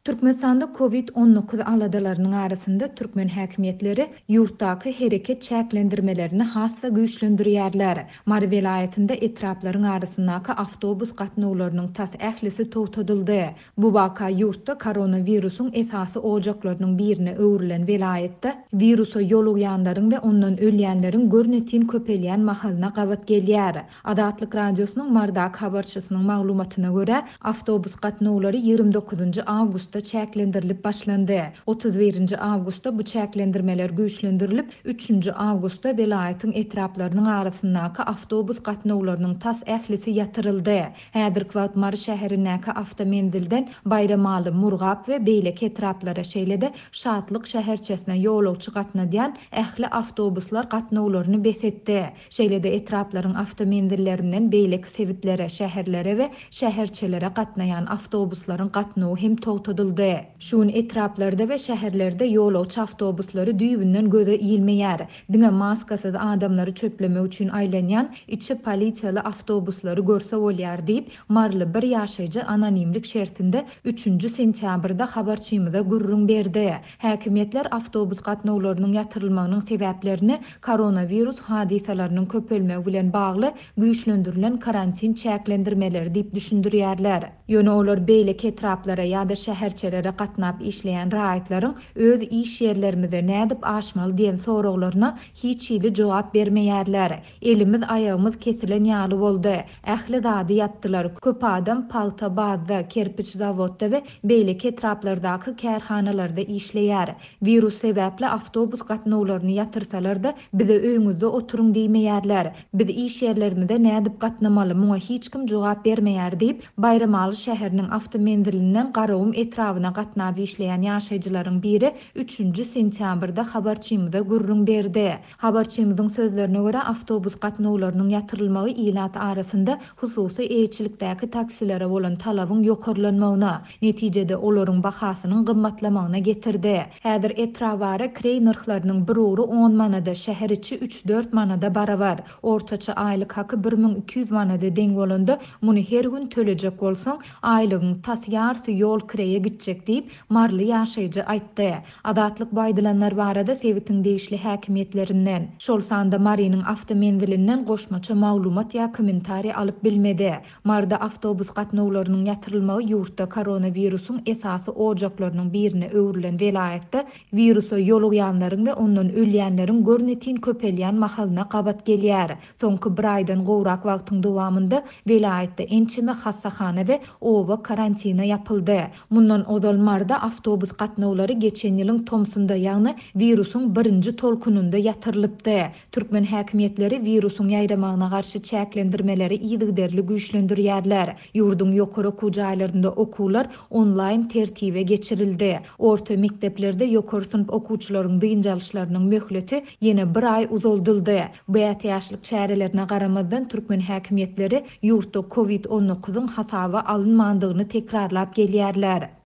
Türkmenistanda COVID-19 aladalarının arasında Türkmen häkimetleri yurtdaky hereket çäklendirmelerini hassa güýçlendirýärler. Mary vilayetinde etraplaryň arasyndaky awtobus gatnawlarynyň tas ählisi towtadyldy. Bu waka yurtda koronawirusyň esasy ojaklarynyň birine öwrilen vilayetde virusa ýoluyanlaryň we ondan ölýänleriň görnetin köpelýän mahalyna gabat gelýär. Adatlyk radiosynyň Mardak habarçysynyň maglumatyna görä, awtobus gatnawlary 29 awgustda çäklendirilip başlandy. 31 awgustda bu çäklendirmeler güýçlendirilip, 3 awgustda vilayetin etraplarynyň arasyndaky awtobus gatnawlarynyň tas ählisi ýatyryldy. Häzirki wagt Mary şäherindäki awtomendilden Bayramaly, Murgap we beýleki etraplara şeýlede Şatlyk şäherçesine ýolagçy gatnadýan ähli awtobuslar gatnawlaryny besetdi. Şeýlede etraplaryň awtomendillerinden beýleki sewitlere, şäherlere we şäherçelere gatnaýan awtobuslaryň gatnawy hem towtadyldy. Şuň etraplarda we şäherlerde ýolagçy awtobuslary düýbünden göze iýilmeýär. Diňe maskasyz adamlary çöplemek üçin aýlanýan içi polisiýaly awtobuslary görse bolýar diýip Marly bir ýaşaýjy anonimlik şertinde 3 sentýabrda habarçymyza gurrun berdi. Häkimetler awtobus gatnawlarynyň ýatyrylmagynyň sebäplerini koronavirus hadisalarynyň köpelmegi bilen bagly güýçlendirilen karantin çäklendirmeleri diýip düşündirýärler. Ýöne olar beýleki etraplara ýa-da şäherçelere gatnap işleýän raýatlaryň öz iş ýerlerimizde nädip aşmaly diýen soraglaryna hiç ýyly jogap bermeýärler. Elimiz ayagymyz kesilen ýaly boldy. Ähli zady ýapdylar. Köp adam palta bazda, kerpiç zawodda we beýleki etraplardaky kärhanalarda işleýär. Virus sebäpli awtobus gatnawlaryny ýatyrsalar-da bize öýüňizde oturuň diýmeýärler. Biz iş ýerlerimizde nädip gatnamaly, muňa hiç kim jogap bermeýär diýip Bayramaly şäheriniň awtomendilinden garawum etrawyna gatnap işleýän ýaşaýjylaryň biri 3 sentýabrda habarçymyza gurrun berdi. Habarçymyzyň sözlerine görä awtobus gatnawlarynyň ýatyrylmagy ilat arasynda hususy eýçilikdäki taksilere bolan talabyň ýokarlanmagyna, netijede olaryň bahasynyň gymmatlamagyna getirdi. Häzir etrabara krey narhlarynyň bir uğru 10 manada, şäher içi 3-4 manada barabar. Ortaça aýlyk haky 1200 manada deň bolanda, muny her gün төлejek bolsaň, aýlygyň tas ýarysy ýol kreye gitjek diýip Marly ýaşaýjy aýtdy. Adatlyk baýdylanlar barada Sewitiň değişli häkimetlerinden. Şol sanda Marynyň awtomendilinden goşmaça maglumat ýa kommentari alyp bilmedi. Marda awtobus gatnawlarynyň ýatyrylmagy ýurtda koronawirusyň esasy ojaklarynyň birine öwrilen vilayetde virusa ýoluyanlaryň we ondan ölýänleriň görnetin köpelýän mahalyna gabat gelýär. Soňky bir aýdan gowrak wagtyň dowamında vilayetde ençeme hassahana we oba karantina yapıldı. Mundan ozal Marda awtobus gatnawlary geçen ýylyň tomsunda, ýagny virusyň birinji tolkununda ýatyrylypdy. Türkmen häkimetleri virusyň ýaýramagyna garşy çäklendirmeleri ýygderli güýçlendirýärler. Ýurdun ýokary kujaýlarynda okuwlar online tertibe geçirildi. Orta mekteplerde ýokary synp okuwçylaryň dynjalyşlarynyň möhleti ýene bir aý uzuldyldy. Bu ýaşlyk çärelerine garamazdan Türkmen häkimetleri ýurtda COVID-19 hasaby alınmandygyny tekrarlap gelýärler.